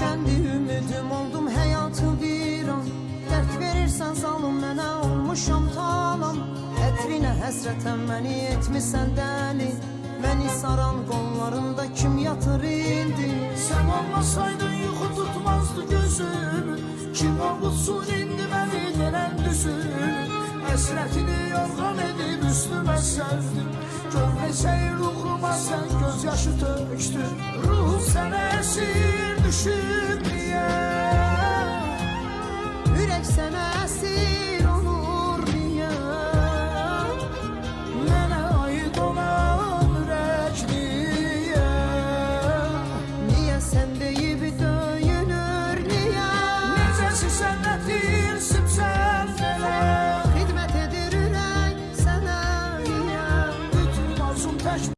tükendi ümidim, oldum hayatı bir an. Dert verirsen zalım mənə, olmuşam talan. Ətrine həsrətən məni etmisən dəli. Məni saran qollarında kim yatır indi? Sen olmasaydın yuxu tutmazdı gözümü. Kim olmuşsun indi beni denen düzümü. Həsrətini yorğan edib üstümə sərdin. Görmeseyir uğruma sen gözyaşı töktün. Ruh sənə əsir düşüb niyə? Ürək sənə əsir olur niyə? Mənə aid olan ürək niyə? Niyə sən deyib döyünür niyə? Necəsi sən nətirsimsən nələ? Xidmət edir ürək sənə niyə? Bütün arzum tək